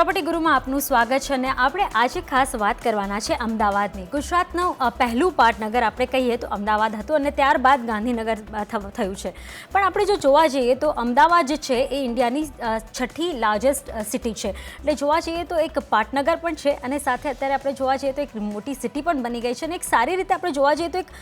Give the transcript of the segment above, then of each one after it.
Property ગુરુમાં આપનું સ્વાગત છે અને આપણે આજે ખાસ વાત કરવાના છે અમદાવાદની. ગુજરાતનું પહેલું પાટનગર આપણે કહીએ તો અમદાવાદ હતું અને ત્યારબાદ ગાંધીનગર થયું છે. પણ આપણે જો જોવા જઈએ તો અમદાવાદ જે છે એ ઇન્ડિયાની છઠ્ઠી લાર્જેસ્ટ સિટી છે. એટલે જોવા જઈએ તો એક પાટનગર પણ છે અને સાથે અત્યારે આપણે જોવા જઈએ તો એક મોટી સિટી પણ બની ગઈ છે અને એક સારી રીતે આપણે જોવા જઈએ તો એક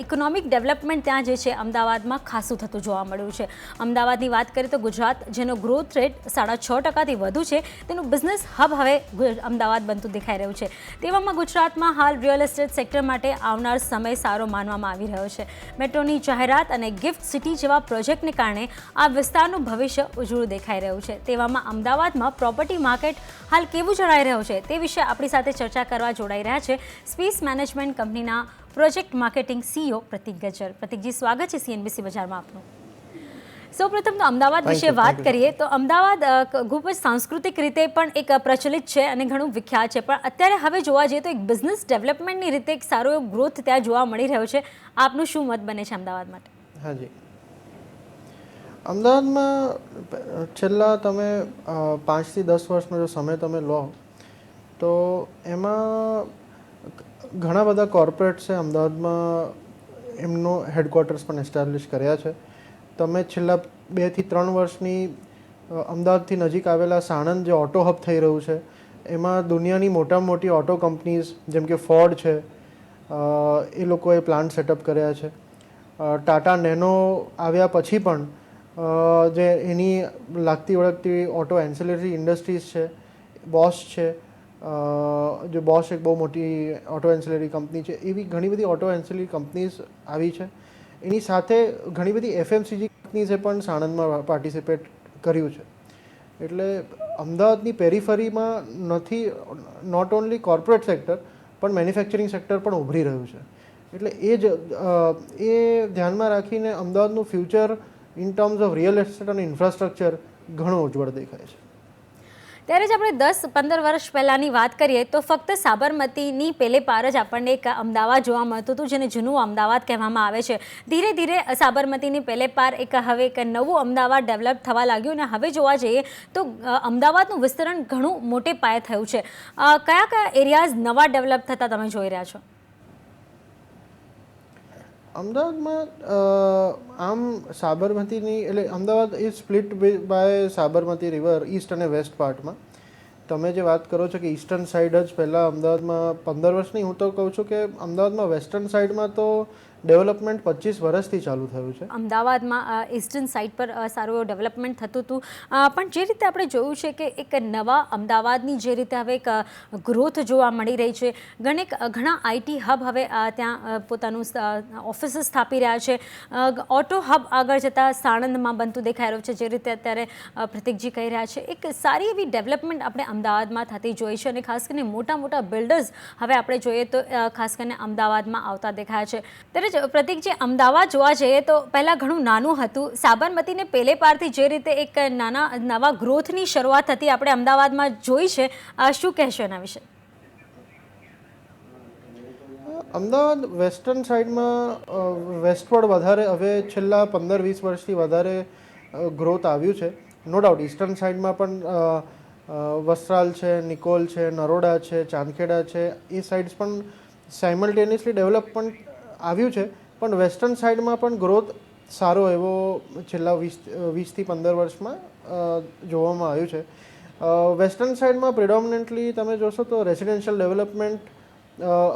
ઇકોનોમિક ડેવલપમેન્ટ ત્યાં જે છે અમદાવાદમાં ખાસું થતું જોવા મળ્યું છે. અમદાવાદની વાત કરીએ તો ગુજરાત જેનો ગ્રોથ રેટ 6.5% વધુ છે, તેનું બિઝનેસ હબ હવે અમદાવાદ બનતું દેખાઈ રહ્યું છે. તેવામાં ગુજરાતમાં હાલ રિયલ એસ્ટેટ સેક્ટર માટે આવનાર સમય સારો માનવામાં આવી રહ્યો છે. મેટ્રોની જાહેરાત અને ગિફ્ટ સિટી જેવા પ્રોજેક્ટને કારણે આ વિસ્તારનું ભવિષ્ય ઉજળું દેખાઈ રહ્યું છે. તેવામાં અમદાવાદમાં પ્રોપર્ટી માર્કેટ હાલ કેવું જણાઈ રહ્યું છે તે વિશે આપણી સાથે ચર્ચા કરવા જોડાઈ રહ્યા છે સ્પેસ મેનેજમેન્ટ કંપનીના પ્રોજેક્ટ માર્કેટિંગ CEO પ્રતિક ગજ્જર. પ્રતિકજી, સ્વાગત છે CNBC બજારમાં આપનું. સૌપ્રથમ તો અમદાવાદ વિશે વાત કરીએ તો અમદાવાદ ખૂબ જ સાંસ્કૃતિક રીતે પણ એક પ્રચલિત છે અને ઘણું વિખ્યાત છે. પણ અત્યારે હવે જોવા જઈએ તો એક બિઝનેસ ડેવલપમેન્ટની રીતે એક સારો એવો ગ્રોથ ત્યાં જોવા મળી રહ્યો છે. આપનું શું મત બને છે અમદાવાદ માટે? હાજી, અમદાવાદમાં છેલ્લા તમે 5 થી 10 વર્ષનો જો સમય તમે લો તો એમાં ઘણા બધા કોર્પોરેટ્સે અમદાવાદમાં એમનો હેડક્વાર્ટર્સ પણ એસ્ટાબ્લિશ કર્યા છે. તમે છેલ્લા 2 થી 3 વર્ષની અમદાવાદથી નજીક આવેલા સાણંદ જે ઓટો હબ થઈ રહ્યું છે, એમાં દુનિયાની મોટામાં મોટી ઓટો કંપનીઝ જેમ કે ફોર્ડ છે, એ લોકોએ પ્લાન્ટ સેટઅપ કર્યા છે. ટાટા નેનો આવ્યા પછી પણ જે એની લાગતી વળગતી ઓટો એન્સિલરી ઇન્ડસ્ટ્રીઝ છે, બોશ છે, જે બોશ એક બહુ મોટી ઓટો એન્સિલરી કંપની છે, એવી ઘણી બધી ઓટો એન્સિલરી કંપનીઝ આવી છે. એની સાથે ઘણી બધી FMCG કંપનીઝે પણ સાણંદમાં પાર્ટિસિપેટ કર્યું છે. એટલે અમદાવાદની પેરીફરીમાં નોટ ઓનલી કોર્પોરેટ સેક્ટર પણ મેન્યુફેક્ચરિંગ સેક્ટર પણ ઉભરી રહ્યું છે. એટલે એ ધ્યાનમાં રાખીને અમદાવાદનું future in terms of real estate અને ઇન્ફ્રાસ્ટ્રક્ચર ઘણું ઉજ્જવળ દેખાય છે. ત્યારે જ આપણે 10-15 વર્ષ પહેલાંની વાત કરીએ તો ફક્ત સાબરમતીની પેલે પાર જ આપણને એક અમદાવાદ જોવા મળતું હતું, જેને જૂનું અમદાવાદ કહેવામાં આવે છે. ધીરે ધીરે સાબરમતીની પેલે પાર હવે એક નવું અમદાવાદ ડેવલપ થવા લાગ્યું અને હવે જોવા જઈએ તો અમદાવાદનું વિસ્તરણ ઘણું મોટે પાયે થયું છે. કયા કયા એરિયાઝ નવા ડેવલપ થતા તમે જોઈ રહ્યા છો? અમદાવાદમાં આમ સાબરમતીની એટલે Ahmedabad is split by Sabarmati river east અને વેસ્ટ પાર્ટમાં. તમે જે વાત કરો છો કે ઈસ્ટર્ન સાઈડ જ પહેલાં અમદાવાદમાં 15 વર્ષની, હું તો કહું છું કે અમદાવાદમાં વેસ્ટર્ન સાઈડમાં તો ડેવલપમેન્ટ 25 વર્ષથી ચાલુ થયું છે. અમદાવાદમાં ઈસ્ટર્ન સાઈડ પર સારું એવું ડેવલપમેન્ટ થતું હતું. પણ જે રીતે આપણે જોયું છે કે એક નવા અમદાવાદની જે રીતે હવે એક ગ્રોથ જોવા મળી રહી છે, ઘણા IT હબ હવે ત્યાં પોતાનું ઓફિસ સ્થાપી રહ્યા છે. ઓટો હબ આગળ જતાં સાણંદમાં બનતું દેખાઈ રહ્યું છે, જે રીતે અત્યારે પ્રતિકજી કહી રહ્યા છે. એક સારી એવી ડેવલપમેન્ટ આપણે અમદાવાદમાં થતી જોઈ છે અને ખાસ કરીને મોટા મોટા બિલ્ડર્સ હવે આપણે જોઈએ તો ખાસ કરીને અમદાવાદમાં આવતા દેખાય છે. ત્યારે પ્રતિકજી, અમદાવાદ જોવા જઈએ તો પહેલાં ઘણું નાનું હતું. સાબરમતીને પેલે પારથી જે રીતે એક નવા ગ્રોથની શરૂઆત થતી આપણે અમદાવાદમાં જોઈ છે, શું કહેશો એના વિશે? અમદાવાદ વેસ્ટર્ન સાઈડમાં વેસ્ટવર્ડ વધારે હવે છેલ્લા 15-20 વર્ષથી વધારે ગ્રોથ આવ્યું છે. નો ડાઉટ ઈસ્ટર્ન સાઈડમાં પણ વસ્ત્રાલ છે, નિકોલ છે, નરોડા છે, ચાંદખેડા છે, એ સાઈડ્સ પણ સાયમલ્ટેનિયસલી ડેવલપમેન્ટ આવ્યું છે. પણ વેસ્ટર્ન સાઈડમાં પણ ગ્રોથ સારો એવો છેલ્લા 20 થી 15 વર્ષમાં જોવામાં આવ્યું છે. વેસ્ટર્ન સાઈડમાં પ્રિડોમિનન્ટલી તમે જોશો તો રેસિડેન્શિયલ ડેવલપમેન્ટ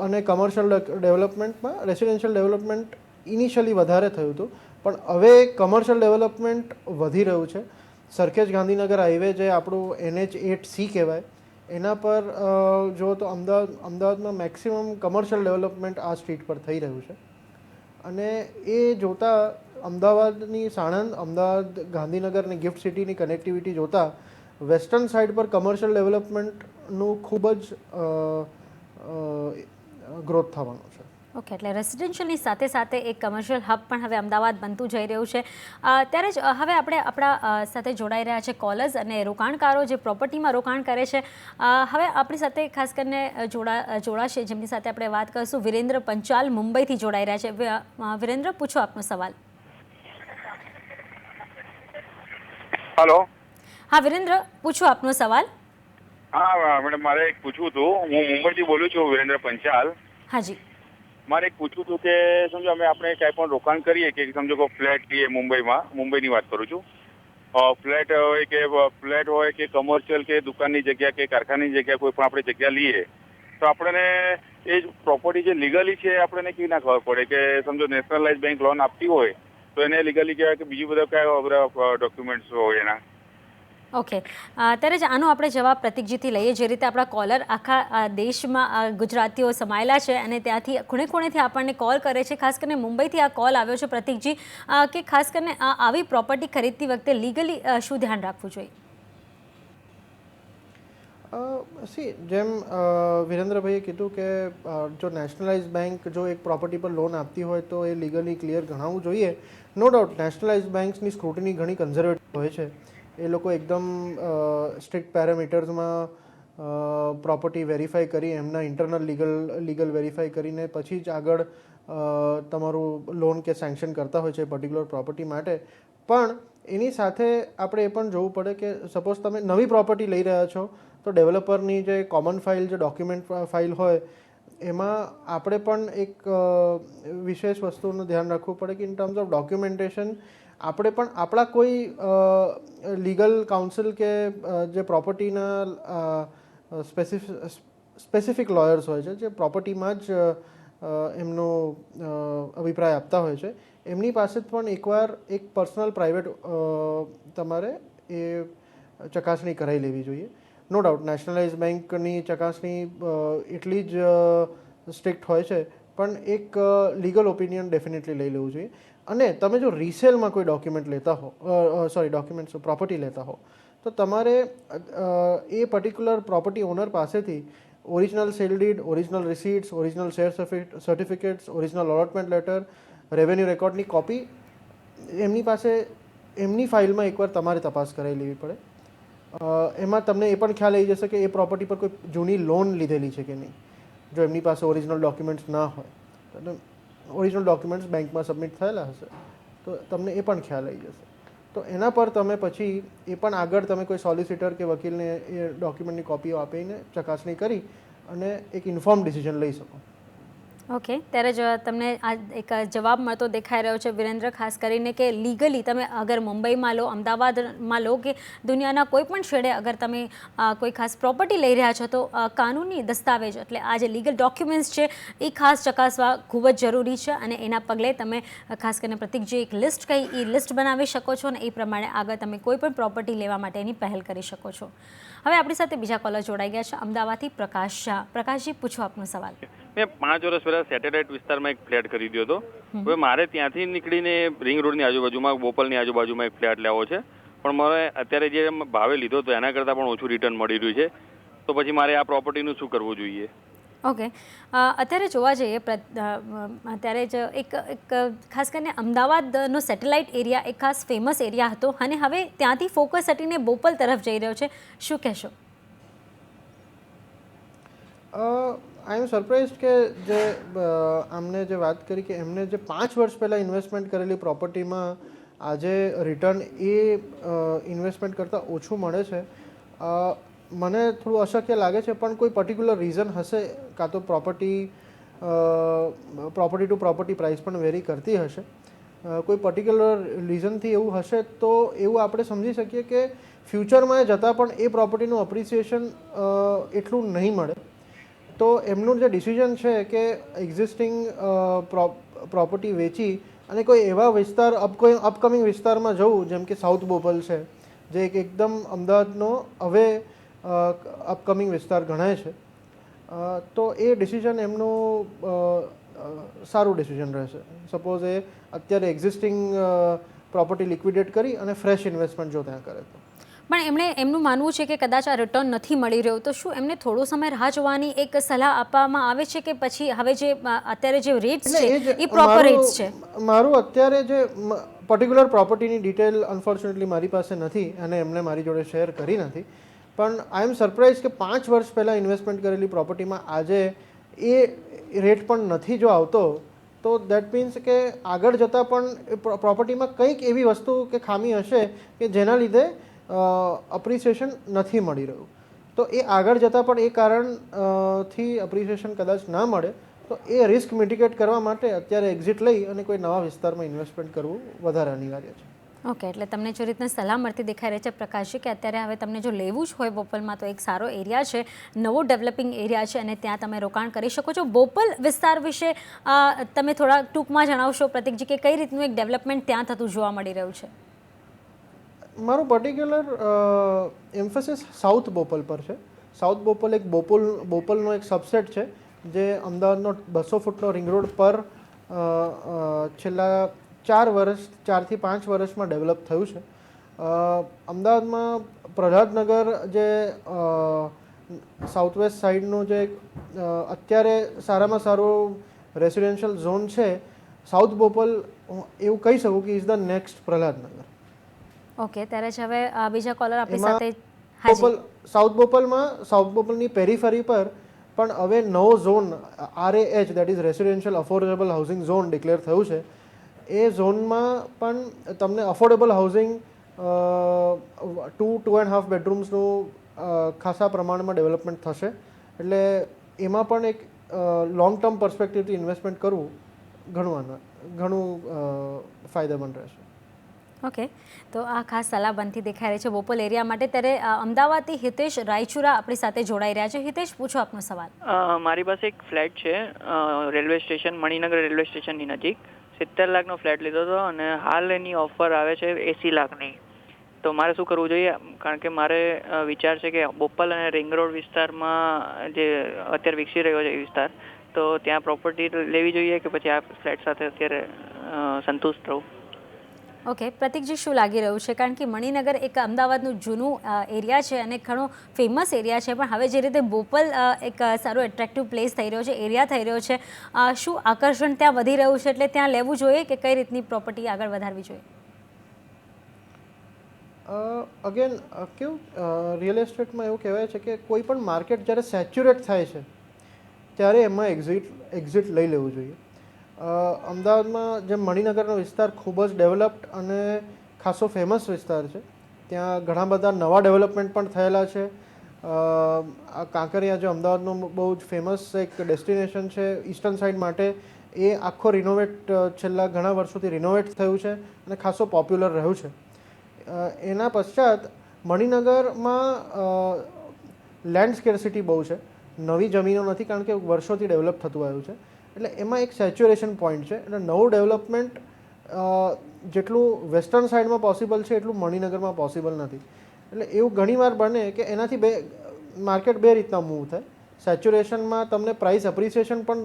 અને કમર્શિયલ ડેવલપમેન્ટમાં રેસિડેન્શિયલ ડેવલપમેન્ટ ઇનિશિયલી વધારે થયું હતું, પણ હવે કમર્શિયલ ડેવલપમેન્ટ વધી રહ્યું છે. સરખેજ ગાંધીનગર હાઈવે જે આપણું NH8C કહેવાય, એના પર જો તો અમદાવાદમાં મેક્સિમમ કમર્શિયલ ડેવલપમેન્ટ આ સ્ટ્રીટ પર થઈ રહ્યું છે. અને એ જોતાં અમદાવાદની સાણંદ, અમદાવાદ, ગાંધીનગર અને ગિફ્ટ સિટીની કનેક્ટિવિટી જોતાં વેસ્ટર્ન સાઈડ પર કમર્શિયલ ડેવલપમેન્ટનું ખૂબ જ ગ્રોથ થવાનું છે. ઓકે, એટલે રેસિડેન્શિયલની સાથે સાથે એક કમર્શિયલ હબ પણ હવે અમદાવાદ બનતું જઈ રહ્યું છે. ત્યારે જ હવે આપણે આપણા સાથે જોડાઈ રહ્યા છે કોલર્સ અને રોકાણકારો જે પ્રોપર્ટીમાં રોકાણ કરે છે. હવે આપણી સાથે ખાસ કરીને જોડાશે, જેમની સાથે આપણે વાત કરીશું. વિરેન્દ્ર પંચાલ મુંબઈથી જોડાઈ રહ્યા છે. વિરેન્દ્ર, પૂછો આપનો સવાલ. હેલો. હા વિરેન્દ્ર, પૂછો આપનો સવાલ. હા મેડમ, મારે એક પૂછવું હતું. હું મુંબઈથી બોલું છું, વિરેન્દ્ર પંચાલ. હાજી. મારે એક પૂછવું હતું કે સમજો આપણે કંઈ પણ રોકાણ કરીએ કે સમજો કોઈ ફ્લેટ લઈએ મુંબઈની વાત કરું છું. ફ્લેટ હોય કે કોમર્શિયલ કે દુકાનની જગ્યા કે કારખાનાની જગ્યા, કોઈ પણ આપણે જગ્યા લઈએ તો આપણને એ પ્રોપર્ટી જે લીગલી છે આપણને કેવી ના ખબર પડે કે સમજો નેશનલાઇઝ બેંક લોન આપતી હોય તો એને લીગલી કહેવાય કે બીજું બધા કયા ડોક્યુમેન્ટ્સ હોય એના? ઓકે, ત્યારે જ આનો આપણે જવાબ પ્રતિકજીથી લઈએ. જે રીતે આપણા કોલર આખા દેશમાં ગુજરાતીઓ સમાયેલા છે અને ત્યાંથી ખૂણે ખૂણેથી આપણને કોલ કરે છે. ખાસ કરીને મુંબઈથી આ કોલ આવ્યો છે પ્રતિકજી, કે ખાસ કરીને આવી પ્રોપર્ટી ખરીદતી વખતે લીગલી શું ધ્યાન રાખવું જોઈએ? જેમ વિરેન્દ્રભાઈએ કીધું કે જો નેશનલાઇઝ બેંક જો એક પ્રોપર્ટી પર લોન આપતી હોય તો એ લીગલી ક્લિયર ગણાવવું જોઈએ. નો ડાઉટ નેશનલાઇઝ બેંક્સની સ્ક્રુટિની ઘણી કન્ઝર્વેટિવ હોય છે. એ લોકો એકદમ સ્ટ્રિક્ટ પેરામીટર્સમાં પ્રોપર્ટી વેરીફાઈ કરી એમના ઇન્ટરનલ લીગલ વેરીફાઈ કરીને પછી જ આગળ તમારું લોન કે સેન્કશન કરતા હોય છે પર્ટિક્યુલર પ્રોપર્ટી માટે. પણ એની સાથે આપણે એ પણ જોવું પડે કે સપોઝ તમે નવી પ્રોપર્ટી લઈ રહ્યા છો તો ડેવલપરની જે કોમન ફાઇલ, જે ડોક્યુમેન્ટ ફાઇલ હોય એમાં આપણે પણ એક વિશેષ વસ્તુનું ધ્યાન રાખવું પડે કે ઇન ટર્મ્સ ઓફ ડોક્યુમેન્ટેશન આપણે પણ આપણા કોઈ લીગલ કાઉન્સિલ કે જે પ્રોપર્ટીના સ્પેસિફિક લોયર્સ હોય છે જે પ્રોપર્ટીમાં જ એમનો અભિપ્રાય આપતા હોય છે, એમની પાસે પણ એકવાર એક પર્સનલ પ્રાઇવેટ તમારે એ ચકાસણી કરાવી લેવી જોઈએ. નો ડાઉટ નેશનલાઇઝ બેંકની ચકાસણી એટલી જ સ્ટ્રિક્ટ હોય છે, પણ એક લીગલ ઓપિનિયન ડેફિનેટલી લઈ લેવું જોઈએ. અને તમે જો રિસેલમાં કોઈ ડોક્યુમેન્ટ લેતા હો, પ્રોપર્ટી લેતા હો, તો તમારે એ પર્ટિક્યુલર પ્રોપર્ટી ઓનર પાસેથી original sale deed, original receipts, original share certificates, original allotment letter, revenue રેકોર્ડની કોપી એમની પાસે એમની ફાઇલમાં એકવાર તમારે તપાસ કરાવી લેવી પડે. એમાં તમને એ પણ ખ્યાલ આવી જશે કે એ પ્રોપર્ટી પર કોઈ જૂની લોન લીધેલી છે કે નહીં. જો એમની પાસે ઓરિજિનલ ડોક્યુમેન્ટ્સ ના હોય, તો ઓરિજિનલ ડોક્યુમેન્ટ્સ બેંકમાં સબમિટ થયેલા હશે તો તમને એ પણ ખ્યાલ આવી જશે. તો એના પર તમે પછી એ પણ આગળ તમે કોઈ સોલિસિટર કે વકીલને એ ડોક્યુમેન્ટની કોપીઓ આપીને ચકાસણી કરી અને એક ઇન્ફોર્મ ડિસિઝન લઈ શકો. ઓકે, ત્યારે જ તમને આ એક જવાબ મળતો દેખાઈ રહ્યો છે વિરેન્દ્ર, ખાસ કરીને કે લીગલી તમે અગર મુંબઈમાં લો, અમદાવાદમાં લો કે દુનિયાના કોઈ પણ છેડે અગર તમે કોઈ ખાસ પ્રોપર્ટી લઈ રહ્યા છો તો કાનૂની દસ્તાવેજ એટલે આ જે લીગલ ડોક્યુમેન્ટ્સ છે એ ખાસ ચકાસવા ખૂબ જ જરૂરી છે. અને એના પગલે તમે ખાસ કરીને પ્રતિકજી એક લિસ્ટ કહી એ લિસ્ટ બનાવી શકો છો અને એ પ્રમાણે આગળ તમે કોઈ પણ પ્રોપર્ટી લેવા માટેની પહેલ કરી શકો છો. હવે આપણી સાથે બીજા કોલર જોડાઈ ગયા છે અમદાવાદથી પ્રકાશ શાહ. પ્રકાશજી, પૂછો આપનો સવાલ. મેં 5 વર્ષ પહેલા સેટેલાઇટ વિસ્તારમાં એક ફ્લેટ ખરીદ્યો હતો. હવે મારે ત્યાંથી નીકળીને રિંગ રોડની આજુબાજુમાં, બોપલની આજુબાજુમાં એક ફ્લેટ લેવો છે, પણ મારે અત્યારે જે ભાવે લીધો હતો એના કરતાં પણ ઓછું રિટર્ન મળી રહ્યું છે. તો પછી મારે આ પ્રોપર્ટીનું શું કરવું જોઈએ? ઓકે, અત્યારે જોવા જઈએ અત્યારે જ એક ખાસ કરીને અમદાવાદનો સેટેલાઇટ એરિયા એક ખાસ ફેમસ એરિયા હતો અને હવે ત્યાંથી ફોકસ હટીને બોપલ તરફ જઈ રહ્યો છે. શું કહેશો? આઈ એમ સરપ્રાઇઝ કે જે આમને જે વાત કરી કે એમને જે 5 વર્ષ પહેલાં ઇન્વેસ્ટમેન્ટ કરેલી પ્રોપર્ટીમાં આજે રિટર્ન એ ઇન્વેસ્ટમેન્ટ કરતાં ઓછું મળે છે. મને થોડું અશક્ય લાગે છે, પણ કોઈ પર્ટિક્યુલર રીઝન હશે, કાં તો પ્રોપર્ટી ટુ પ્રોપર્ટી પ્રાઇસ પણ વેરી કરતી હશે. કોઈ પર્ટિક્યુલર રીઝનથી એવું હશે તો એવું આપણે સમજી શકીએ કે ફ્યુચરમાં જતાં પણ એ પ્રોપર્ટીનું અપ્રિસિએશન એટલું નહીં મળે. તો એમનું જે ડિસિઝન છે કે એક્ઝિસ્ટિંગ પ્રોપર્ટી વેચી અને કોઈ એવા વિસ્તાર અપકમિંગ વિસ્તારમાં જવું, જેમ કે સાઉથ બોપલ છે, જે એક એકદમ અમદાવાદનો હવે અપકમિંગ વિસ્તાર ગણાય છે, તો એ ડિસિઝન એમનું સારું ડિસિઝન રહેશે. સપોઝ એ અત્યારે એક્ઝિસ્ટિંગ પ્રોપર્ટી લિક્વિડેટ કરી અને ફ્રેશ ઇન્વેસ્ટમેન્ટ જો ત્યાં કરે તો. પણ એમનું માનવું છે કે કદાચ આ રિટર્ન નથી મળી રહ્યું, તો શું એમને થોડો સમય રાહ જોવાની એક સલાહ આપવામાં આવે છે કે પછી હવે જે અત્યારે જે રેટ્સ છે એ પ્રોપર રેટ્સ છે? મારું અત્યારે જે પર્ટિક્યુલર પ્રોપર્ટીની ડિટેલ અનફોર્ચ્યુનેટલી મારી પાસે નથી અને એમને મારી જોડે શેર કરી નથી, પણ આઈ એમ સરપ્રાઇઝ કે 5 વર્ષ પહેલાં ઇન્વેસ્ટમેન્ટ કરેલી પ્રોપર્ટીમાં આજે એ રેટ પણ નથી જો આવતો, તો દેટ મીન્સ કે આગળ જતાં પણ પ્રોપર્ટીમાં કંઈક એવી વસ્તુ કે ખામી હશે કે જેના લીધે અપ્રિસિએશન નથી મળી રહ્યું. તો એ આગળ જતાં પણ એ કારણથી અપ્રિસિએશન કદાચ ના મળે તો એ રિસ્ક મિટિગેટ કરવા માટે અત્યારે એક્ઝિટ લઈ અને કોઈ નવા વિસ્તારમાં ઇન્વેસ્ટમેન્ટ કરવું વધારે અનિવાર્ય છે. ઓકે, એટલે તમને જે રીતના સલાહ મળતી દેખાઈ રહી છે પ્રકાશજી કે અત્યારે હવે તમને જો લેવું જ હોય બોપલમાં તો એક સારો એરિયા છે, નવો ડેવલપિંગ એરિયા છે અને ત્યાં તમે રોકાણ કરી શકો છો. બોપલ વિસ્તાર વિશે તમે થોડા ટૂંકમાં જણાવશો પ્રતિકજી કે કઈ રીતનું એક ડેવલપમેન્ટ ત્યાં થતું જોવા મળી રહ્યું છે? મારું પર્ટિક્યુલર એમ્ફેસિસ સાઉથ બોપલ પર છે. સાઉથ બોપલ એક બોપલનો એક સબસેટ છે જે અમદાવાદનો 200 ફૂટનો રિંગ રોડ પર છેલ્લા 4 થી 5 વર્ષમાં ડેવલપ થયું છે. અમદાવાદમાં પ્રહલાદનગર જે સાઉથ વેસ્ટ સાઈડનું જે અત્યારે સારામાં સારું રેસિડેન્શિયલ ઝોન છે, સાઉથ બોપલ એવું કહી શકું કે is the next Prahlad Nagar. Okay, ત્યારે જ હવે બીજા કોલર આપણી એમાં સાથે સાઉથ બોપલની પેરીફરી પર પણ હવે નવો zone RAH that is residential affordable housing zone declare થયું છે. એ ઝોનમાં પણ તમને અફોર્ડેબલ હાઉસિંગ 2.5 બેડરૂમ્સનું ખાસા પ્રમાણમાં ડેવલપમેન્ટ થશે. એટલે એમાં પણ એક લોંગ ટર્મ પર્સપેક્ટિવથી ઇન્વેસ્ટમેન્ટ કરવું ઘણું ફાયદામંદ રહેશે. ઓકે, તો આ ખાસ સલાહ બનતી દેખાઈ રહી છે બોપલ એરિયા માટે. ત્યારે અમદાવાદથી હિતેશ રાયચુરા આપણી સાથે જોડાઈ રહ્યા છે. હિતેશ, પૂછો આપનો સવાલ. મારી પાસે એક ફ્લેટ છે રેલવે સ્ટેશન, મણિનગર રેલવે સ્ટેશનની નજીક. 70 લાખનો ફ્લેટ લીધો હતો અને હાલ એની ઓફર આવે છે 80 લાખની. તો મારે શું કરવું જોઈએ? કારણ કે મારે વિચાર છે કે બોપલ અને રિંગ રોડ વિસ્તારમાં જે અત્યારે વિકસી રહ્યો છે એ વિસ્તાર, તો ત્યાં પ્રોપર્ટી લેવી જોઈએ કે પછી આ ફ્લેટ સાથે અત્યારે સંતુષ્ટ રહું? ઓકે, પ્રતિકજી શું લાગી રહ્યું છે? કારણ કે મણિનગર એક અમદાવાદનું જૂનું એરિયા છે અને ઘણો ફેમસ એરિયા છે, પણ હવે જે રીતે બોપલ એક સારો એટ્રેક્ટિવ પ્લેસ થઈ રહ્યો છે, એરિયા થઈ રહ્યો છે, શું આકર્ષણ ત્યાં વધી રહ્યું છે એટલે ત્યાં લેવું જોઈએ કે કઈ રીતની પ્રોપર્ટી આગળ વધારવી જોઈએ? અગેન કેવું રિયલ એસ્ટેટમાં એવું કહેવાય છે કે કોઈ પણ માર્કેટ જ્યારે સેચ્યુરેટ થાય છે ત્યારે એમાં એક્ઝિટ લઈ લેવું જોઈએ. અમદાવાદમાં જેમ મણિનગરનો વિસ્તાર ખૂબ જ ડેવલપ્ડ અને ખાસો ફેમસ વિસ્તાર છે, ત્યાં ઘણા બધા નવા ડેવલપમેન્ટ પણ થયેલા છે. આ કાંકરિયા જે અમદાવાદનું બહુ જ ફેમસ એક ડેસ્ટિનેશન છે ઈસ્ટર્ન સાઇડ માટે, એ આખો છેલ્લા ઘણા વર્ષોથી રિનોવેટ થયું છે અને ખાસો પોપ્યુલર રહ્યું છે. એના પશ્ચાત મણિનગરમાં લેન્ડ સ્કેર્સિટી બહુ છે, નવી જમીનો નથી કારણ કે વર્ષોથી ડેવલપ થતું આવ્યું છે. એટલે એમાં એક સેચ્યુરેશન પોઈન્ટ છે. એટલે નવું ડેવલપમેન્ટ જેટલું વેસ્ટર્ન સાઇડમાં પોસિબલ છે એટલું મણિનગરમાં પોસિબલ નથી. એટલે એવું ઘણીવાર બને કે એનાથી માર્કેટ બે રીતના મૂવ થાય. સેચ્યુરેશનમાં તમને પ્રાઇસ એપ્રિસિએશન પણ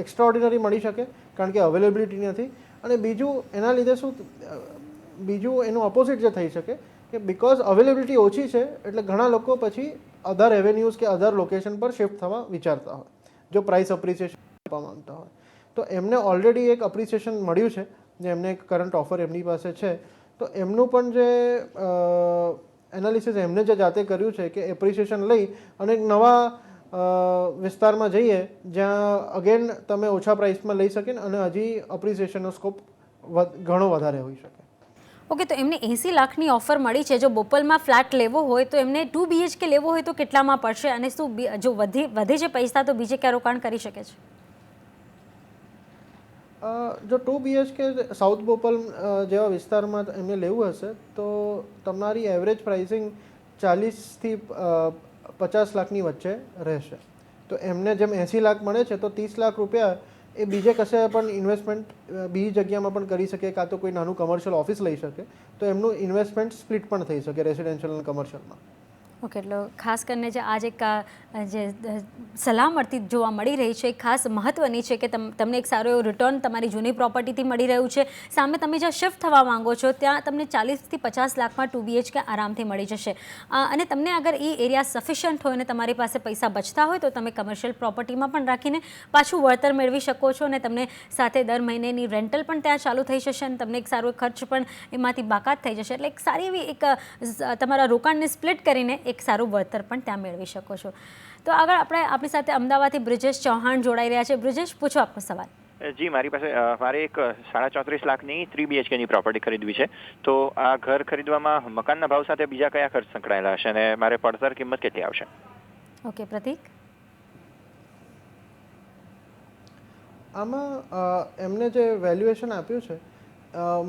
એક્સ્ટ્રાઓર્ડિનરી મળી શકે કારણ કે અવેલેબિલિટી નથી, અને બીજું એનું ઓપોઝિટ જે થઈ શકે કે બિકોઝ અવેલેબિલિટી ઓછી છે એટલે ઘણા લોકો પછી અધર એવેન્યુઝ કે અધર લોકેશન પર શિફ્ટ થવા વિચારતા હોય જો પ્રાઇસ એપ્રિસિએશન આપવા માંગતા હોય. તો એમને ઓલરેડી એક એપ્રિસિએશન મળ્યું છે, જે એમને એક કરંટ ઓફર એમની પાસે છે, તો એમનું પણ જે એનાલિસિસ એમને જે જાતે કર્યું છે કે એપ્રિસિએશન લઈ અને એક નવા વિસ્તારમાં જઈએ જ્યાં અગેન તમે ઓછા પ્રાઇસમાં લઈ શકે અને હજી એપ્રિસિએશનનો સ્કોપ ઘણો વધારે હોઈ શકે. ઓકે, તો એમને 80 લાખની ઓફર મળી છે. જો બોપલમાં ફ્લેટ લેવો હોય તો એમને 2 BHK લેવો હોય તો કેટલામાં પડશે, અને શું જો વધે છે પૈસા તો બીજે ક્યાં રોકાણ કરી શકે છે? જો 2 BHK સાઉથ બોપલ જેવા વિસ્તારમાં એમને લેવું હશે તો તમારી એવરેજ પ્રાઇસિંગ 40 થી 50 લાખની વચ્ચે રહેશે. તો એમને જેમ 80 લાખ મળે છે તો 30 લાખ રૂપિયા એ બીજે કશે પણ ઇન્વેસ્ટમેન્ટ બીજી જગ્યામાં પણ કરી શકે, કાં તો કોઈ નાનું કમર્શિયલ ઓફિસ લઈ શકે, તો એમનું ઇન્વેસ્ટમેન્ટ સ્પ્લિટ પણ થઈ શકે રેસિડેન્શિયલ અને કમર્શિયલમાં. ઓકે, એટલે ખાસ કરીને જે આજે જે સલાહ મળતી જોવા મળી રહી છે એ ખાસ મહત્ત્વની છે કે તમને એક સારો એવો રિટર્ન તમારી જૂની પ્રોપર્ટીથી મળી રહ્યું છે. સામે તમે જ્યાં શિફ્ટ થવા માંગો છો ત્યાં તમને 40 થી 50 લાખમાં 2 BHK આરામથી મળી જશે. અને તમને અગર એ એરિયા સફિશિયન્ટ હોય અને તમારી પાસે પૈસા બચતા હોય તો તમે કમર્શિયલ પ્રોપર્ટીમાં પણ રાખીને પાછું વળતર મેળવી શકો છો, અને તમને સાથે દર મહિનેની રેન્ટલ પણ ત્યાં ચાલુ થઈ જશે અને તમને એક સારો ખર્ચ પણ એમાંથી બાકાત થઈ જશે. એટલે એક સારી એવી એક તમારા રોકાણને સ્પ્લિટ કરીને એક સારું વળતર પણ ત્યાં મેળવી શકો છો. તો આગળ આપણી સાથે અમદાવાદથી બ્રિજેશ ચૌહાણ જોડાઈ રહ્યા છે. બ્રિજેશ, પૂછો આપનો સવાલ. જી મારી પાસે મારે એક 34.5 લાખની 3 BHKની પ્રોપર્ટી ખરીદવી છે. તો આ ઘર ખરીદવામાં મકાનના ભાવ સાથે બીજા કયા ખર્ચ સંકળાયેલા હશે અને મારે પડતર કિંમત કેટલી આવશે? ઓકે પ્રતીક. આમાં એમને જે વેલ્યુએશન આપ્યું છે,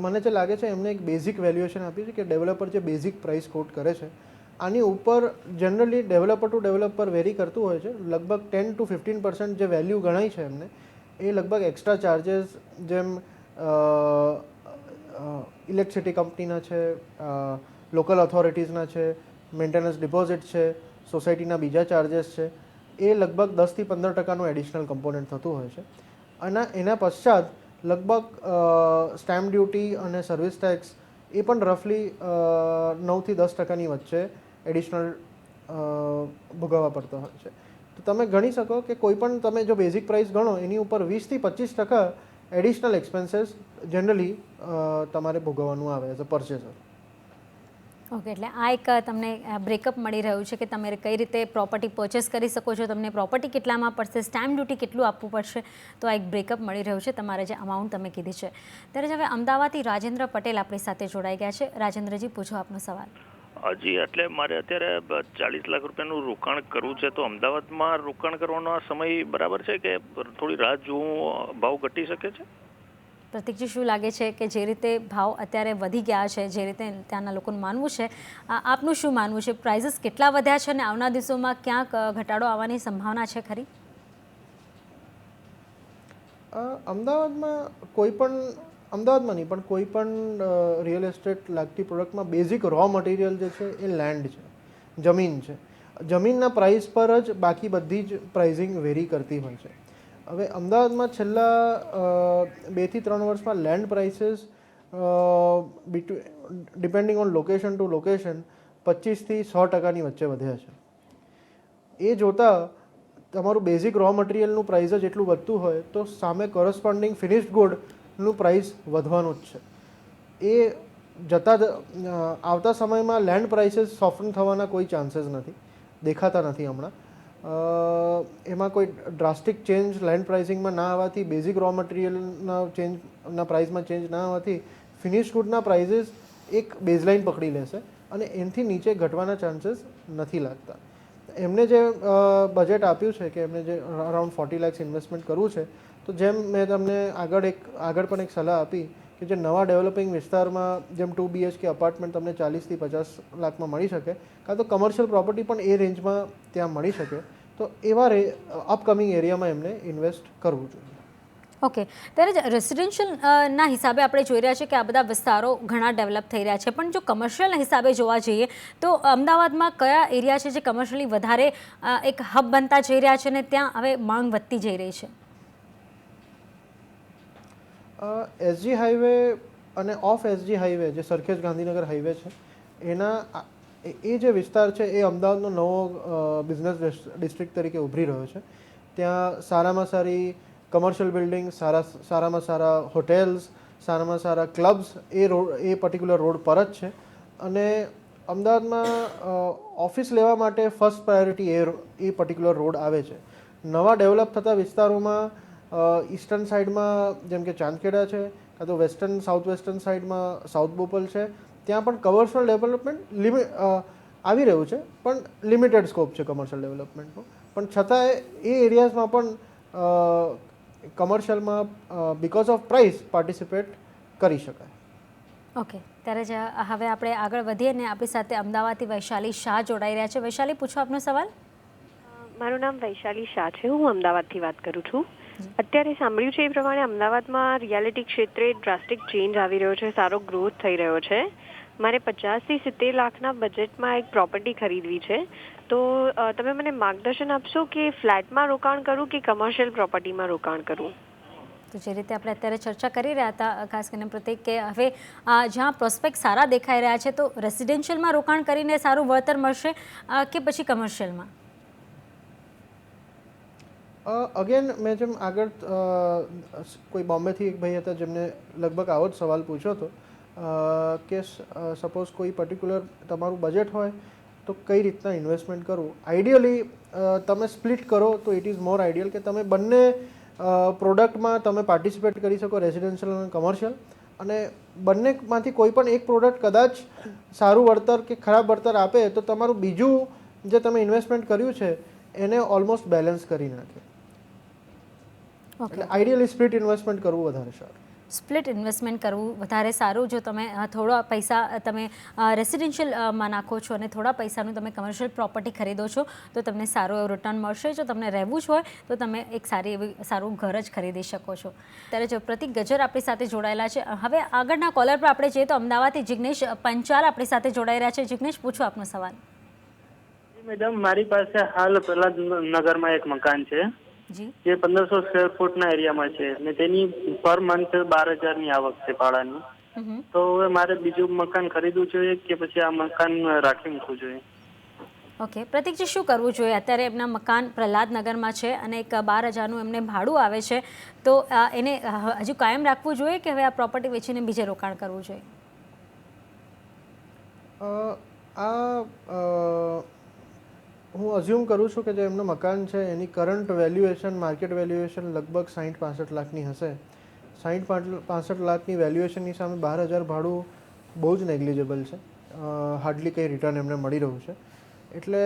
મને જે લાગે છે એમને એક બેઝિક વેલ્યુએશન આપ્યું છે કે ડેવલપર જે બેઝિક પ્રાઇસ કોટ કરે છે આની ઉપર generally developer to developer vary કરતું હોય છે. લગભગ 10 to 15% જે વેલ્યુ ગણાય છે એમને એ લગભગ એક્સ્ટ્રા ચાર્જિસ જેમ ઇલેક્ટ્રિસિટી કંપનીના છે, લોકલ ઓથોરિટીઝના છે, મેન્ટેનન્સ ડિપોઝિટ છે, સોસાયટીના બીજા ચાર્જિસ છે, એ લગભગ 10 થી 15% એડિશનલ કમ્પોનન્ટ થતું હોય છે. અને એના પશ્ચાત લગભગ સ્ટેમ્પ ડ્યુટી અને સર્વિસ ટેક્સ એ પણ રફલી 9 થી 10% વચ્ચે એડિશનલ ભોગવવા પડતો હોય છે. તો તમે ગણી શકો કે કોઈ પણ તમે જો બેઝિક પ્રાઇસ ગણો એની ઉપર 20 થી 25% એડિશનલ એક્સપેન્સીસ જનરલી તમારે ભોગવવાનું આવે એઝ અ પરચેસર. ઓકે, એટલે આ એક તમને બ્રેકઅપ મળી રહ્યું છે કે તમે કઈ રીતે પ્રોપર્ટી પરચેસ કરી શકો છો, તમને પ્રોપર્ટી કેટલામાં પડશે, સ્ટેમ્પ ડ્યુટી કેટલું આપવું પડશે, તો આ એક બ્રેકઅપ મળી રહ્યું છે તમારે જે અમાઉન્ટ તમે કીધી છે. ત્યારે જ હવે અમદાવાદથી રાજેન્દ્ર પટેલ આપણી સાથે જોડાઈ ગયા છે. રાજેન્દ્રજી, પૂછો આપનો સવાલ. જી, એટલે મારે અત્યારે 40 લાખ રૂપિયાનું રોકાણ કરવું છે, તો અમદાવાદમાં રોકાણ કરવાનો સમય બરાબર છે કે થોડી રાહ જોવું, ભાવ ઘટી શકે છે? પ્રતીકજી, શું લાગે છે કે જે રીતે ભાવ અત્યારે વધી ગયા છે, જે રીતે ત્યાંના લોકોનું માનવું છે, આપનું શું માનવું છે? પ્રાઇઝીસ કેટલા વધ્યા છે અને આવનાર દિવસોમાં ક્યાંક ઘટાડો આવવાની સંભાવના છે ખરી? અમદાવાદમાં નહીં પણ કોઈ પણ રિયલ એસ્ટેટ લાગતી પ્રોડક્ટમાં બેઝિક રો મટીરિયલ જે છે એ લેન્ડ છે, જમીન છે. જમીનના પ્રાઇસ પર જ બાકી બધી જ પ્રાઇઝિંગ વેરી કરતી હોય છે. હવે અમદાવાદમાં છેલ્લા 2 થી 3 વર્ષમાં land prices depending on location to location 25 થી 100% વચ્ચે વધ્યા છે. એ જોતાં તમારું બેઝિક રો મટીરિયલનું પ્રાઇસ જ એટલું વધતું હોય તો સામે કોરસ્પોન્ડિંગ ફિનિશ્ડ ગુડનું પ્રાઇસ વધવાનું જ છે. એ આવતા સમયમાં લેન્ડ પ્રાઇસીસ સોફ્ટન થવાના કોઈ ચાન્સીસ નથી, દેખાતા નથી હમણાં. એમાં કોઈ ડ્રાસ્ટિક ચેન્જ લેન્ડ પ્રાઇસિંગમાં ના આવવાથી, બેઝિક રો મટીરિયલના પ્રાઇસમાં ચેન્જ ના આવવાથી ફિનિશ ગુડના પ્રાઇઝીસ એક બેઝલાઇન પકડી લેશે અને એનાથી નીચે ઘટવાના ચાન્સીસ નથી લાગતા. એમને જે બજેટ આપ્યું છે કે એમને જે અરાઉન્ડ 40 લાખ ઇન્વેસ્ટમેન્ટ કરવું છે, તો જેમ મેં તમને આગળ પણ એક સલાહ આપી કે જે નવા ડેવલપિંગ વિસ્તારમાં જેમ 2 BHK અપાર્ટમેન્ટ તમને 40 થી 50 લાખમાં મળી શકે, કાં તો કમર્શિયલ પ્રોપર્ટી પણ એ રેન્જમાં ત્યાં મળી શકે, તો એવા અપકમિંગ એરિયામાં એમને ઇન્વેસ્ટ કરવું જોઈએ. ઓકે, ત્યારે જ રેસિડેન્શિયલના હિસાબે આપણે જોઈ રહ્યા છીએ કે આ બધા વિસ્તારો ઘણા ડેવલપ થઈ રહ્યા છે, પણ જો કમર્શિયલના હિસાબે જોવા જઈએ તો અમદાવાદમાં કયા એરિયા છે જે કમર્શિયલી વધારે એક હબ બનતા જઈ રહ્યા છે અને ત્યાં હવે માંગ વધતી જઈ રહી છે? SG હાઈવે અને ઓફ SG હાઈવે જે સરખેજ ગાંધીનગર હાઈવે છે એ જે વિસ્તાર છે એ અમદાવાદનો નવો બિઝનેસ ડિસ્ટ્રિક્ટ તરીકે ઉભરી રહ્યો છે. ત્યાં સારામાં સારી કમર્શિયલ બિલ્ડિંગ, સારામાં સારા હોટેલ્સ, સારામાં સારા ક્લબ્સ એ પર્ટિક્યુલર રોડ પર જ છે. અને અમદાવાદમાં ઓફિસ લેવા માટે ફર્સ્ટ પ્રાયોરિટી એ પર્ટિક્યુલર રોડ આવે છે. નવા ડેવલપ થતા વિસ્તારોમાં ઈસ્ટર્ન સાઈડમાં જેમ કે ચાંદખેડા છે, કાં તો વેસ્ટર્ન સાઉથ વેસ્ટર્ન સાઈડમાં સાઉથ બોપલ છે, ત્યાં પણ કમર્શિયલ ડેવલપમેન્ટ આવી રહ્યું છે, પણ લિમિટેડ સ્કોપ છે કમર્શિયલ ડેવલપમેન્ટનો. પણ છતાંય એ એરિયાઝમાં પણ કમર્શિયલમાં બિકોઝ ઓફ પ્રાઇસ પાર્ટિસિપેટ કરી શકાય. ઓકે, ત્યારે જ હવે આપણે આગળ વધીએ ને આપણી સાથે અમદાવાદથી વૈશાલી શાહ જોડાઈ રહ્યા છે. વૈશાલી, પૂછો આપનો સવાલ. મારું નામ વૈશાલી શાહ છે, હું અમદાવાદથી વાત કરું છું. અત્યારે સાંભળ્યું છે એ પ્રમાણે અમદાવાદમાં રિયાલિટી ક્ષેત્રે ડ્રાસ્ટિક ચેન્જ આવી રહ્યો છે, સારો ગ્રોથ થઈ રહ્યો છે. મારે 50 થી 70 લાખના બજેટમાં એક પ્રોપર્ટી ખરીદવી છે, તો તમે મને માર્ગદર્શન આપશો કે ફ્લેટમાં રોકાણ કરું કે કમર્શિયલ પ્રોપર્ટીમાં રોકાણ કરું? તો જે રીતે આપણે અત્યારે ચર્ચા કરી રહ્યા હતા, ખાસ કરીને પ્રત્યેક કે હવે જ્યાં પ્રોસ્પેક્ટ સારા દેખાઈ રહ્યા છે, તો રેસિડેન્શિયલમાં રોકાણ કરીને સારું વળતર મળશે કે પછી કમર્શિયલમાં? અગેન મેં જેમ આગળ કોઈ બોમ્બેથી એક ભાઈ હતા જેમને લગભગ આવો જ સવાલ પૂછ્યો હતો કે સપોઝ કોઈ પર્ટિક્યુલર તમારું બજેટ હોય તો કઈ રીતના ઇન્વેસ્ટમેન્ટ કરવું. આઈડિયલી તમે સ્પ્લિટ કરો તો ઇટ ઇઝ મોર આઈડિયલ કે તમે બંને પ્રોડક્ટમાં તમે પાર્ટિસિપેટ કરી શકો, રેસિડેન્શિયલ અને કમર્શિયલ, અને બંનેમાંથી કોઈ પણ એક પ્રોડક્ટ કદાચ સારું વળતર કે ખરાબ વળતર આપે તો તમારું બીજું જે તમે ઇન્વેસ્ટમેન્ટ કર્યું છે એને ઓલમોસ્ટ બેલેન્સ કરી નાખે. એટલે આઈડિયલી સ્પ્લિટ ઇન્વેસ્ટમેન્ટ કરવું વધારે સારું. સ્પ્લિટ ઇન્વેસ્ટમેન્ટ કરવું વધારે સારું. જો તમે થોડા પૈસા તમે રેસિડેન્શિયલમાં નાખો છો અને થોડા પૈસાનું તમે કમર્શિયલ પ્રોપર્ટી ખરીદો છો તો તમને સારું એવું રિટર્ન મળશે. જો તમને રહેવું જ હોય તો તમે એક સારું ઘર જ ખરીદી શકો છો. ત્યારે જો પ્રતિક ગજ્જર આપણી સાથે જોડાયેલા છે. હવે આગળના કોલર પર આપણે જઈએ તો અમદાવાદથી જિગ્નેશ પંચાલ આપણી સાથે જોડાઈ રહ્યા છે. જિગ્નેશ, પૂછો આપનો સવાલ. મેડમ, મારી પાસે હાલ પ્રહલાદ નગરમાં એક મકાન છે જી, જે 1500 સ્ક્વેર ફૂટના એરિયામાં છે ને તેની પર મંથ 12,000ની આવક છે ભાડાની. તો હવે મારે બીજું મકાન ખરીદવું જોઈએ કે પછી આ મકાન રાખી મૂકવું જોઈએ? ઓકે પ્રતિકજી, શું કરવું જોઈએ? અત્યારે એમના મકાન પ્રહલાદનગરમાં છે અને એક 12,000નું એમને ભાડું આવે છે, તો એને હજુ કાયમ રાખવું જોઈએ કે હવે આ પ્રોપર્ટી વેચીને બીજે રોકાણ કરવું જોઈએ? હું અઝ્યુમ કરું છું કે જે એમનું મકાન છે એની કરંટ વેલ્યુએશન, માર્કેટ વેલ્યુએશન લગભગ 60-65 લાખની હશે. 60-65 લાખની વેલ્યુએશનની સામે 12,000 ભાડું બહુ જ નેગ્લિજેબલ છે. હાર્ડલી કંઈ રિટર્ન એમને મળી રહ્યું છે. એટલે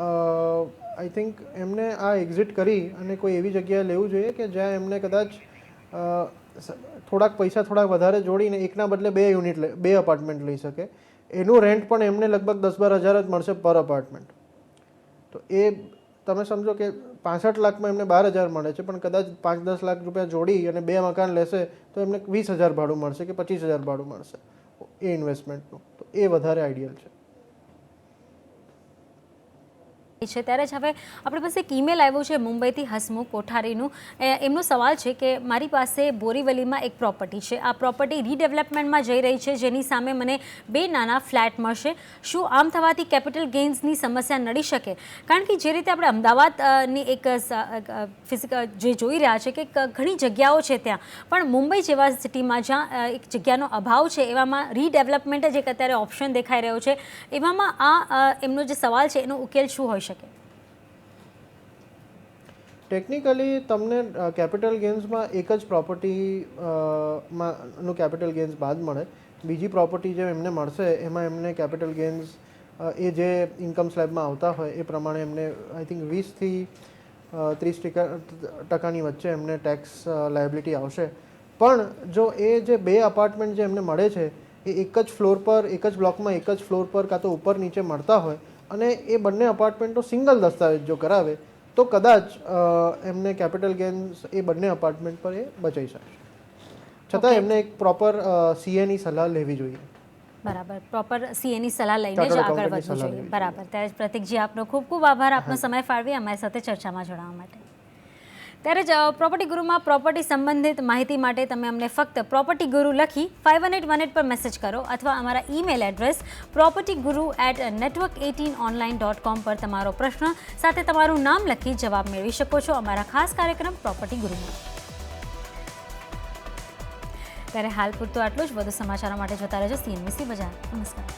આઈ થિંક એમને આ એક્ઝિટ કરી અને કોઈ એવી જગ્યાએ લેવું જોઈએ કે જ્યાં એમને કદાચ થોડાક પૈસા થોડાક વધારે જોડીને એકના બદલે 2 અપાર્ટમેન્ટ લઈ શકે. એનું રેન્ટ પણ એમને લગભગ 10-12 હજાર જ મળશે પર અપાર્ટમેન્ટ. તો એ તમે સમજો કે 65 લાખમાં એમને 12,000 મળે છે, પણ કદાચ 5-10 લાખ રૂપિયા જોડી અને 2 મકાન લેશે તો એમને 20,000 ભાડું મળશે કે 25,000 ભાડું મળશે એ ઇન્વેસ્ટમેન્ટનું. તો એ વધારે આઈડિયલ છે. ત્યારે જ હવે આપણી પાસે એક ઈમેલ આવ્યું છે મુંબઈથી હસમુખ કોઠારીનું. એમનો સવાલ છે કે મારી પાસે બોરીવલીમાં એક પ્રોપર્ટી છે. આ પ્રોપર્ટી રીડેવલપમેન્ટમાં જઈ રહી છે, જેની સામે મને 2 નાના ફ્લેટ મળશે. શું આમ થવાથી કેપિટલ ગેઇન્સની સમસ્યા નડી શકે? કારણ કે જે રીતે આપણે અમદાવાદની એક ફિઝિકલ જે જોઈ રહ્યા છે કે ઘણી જગ્યાઓ છે ત્યાં, પણ મુંબઈ જેવા સિટીમાં જ્યાં એક જગ્યાનો અભાવ છે એવામાં રીડેવલપમેન્ટ જ એક અત્યારે ઓપ્શન દેખાઈ રહ્યો છે. એવામાં આ એમનો જે સવાલ છે એનો ઉકેલ શું હોઈ શકે? ટેકનિકલી તમને કેપિટલ ગેઇન્સમાં એક જ પ્રોપર્ટીનું કેપિટલ ગેઇન્સ બાદ મળે. બીજી પ્રોપર્ટી જે એમને મળશે એમાં એમને કેપિટલ ગેઇન્સ એ જે ઇન્કમ સ્લેબમાં આવતા હોય એ પ્રમાણે એમને આઈ થિંક 20% થી 30% વચ્ચે એમને ટેક્સ લાયબિલિટી આવશે. પણ જો એ જે 2 અપાર્ટમેન્ટ જે એમને મળે છે એ એક જ ફ્લોર પર, એક જ બ્લોકમાં, એક જ ફ્લોર પર કાં તો ઉપર નીચે મળતા હોય અને એ બંને અપાર્ટમેન્ટો સિંગલ દસ્તાવેજ જો કરાવે તો કદાચ એમને કેપિટલ ગેઇન્સ એ બંને અપાર્ટમેન્ટ પર એ બચાવી શકશે. છતાં એમને એક પ્રોપર સીએની સલાહ લેવી જોઈએ. બરાબર, પ્રોપર સીએની સલાહ લઈને જ આગળ વધવું જોઈએ. બરાબર. ત્યારે પ્રતિકજી, આપનો ખૂબ ખૂબ આભાર આપનો સમય ફાળવી અમારી સાથે ચર્ચામાં જોડાવા માટે. ત્યારે જ પ્રોપર્ટી ગુરુમાં પ્રોપર્ટી સંબંધિત માહિતી માટે તમે અમને ફક્ત પ્રોપર્ટી ગુરુ લખી 5118 પર મેસેજ કરો અથવા અમારા ઈમેલ એડ્રેસ propertyguru@network18online.com પર તમારો પ્રશ્ન સાથે તમારું નામ લખી જવાબ મેળવી શકો છો અમારા ખાસ કાર્યક્રમ પ્રોપર્ટી ગુરુમાં. ત્યારે હાલ પૂરતું આટલું જ. વધુ સમાચારો માટે જોતા રહેજો CNBC બજાર. નમસ્કાર.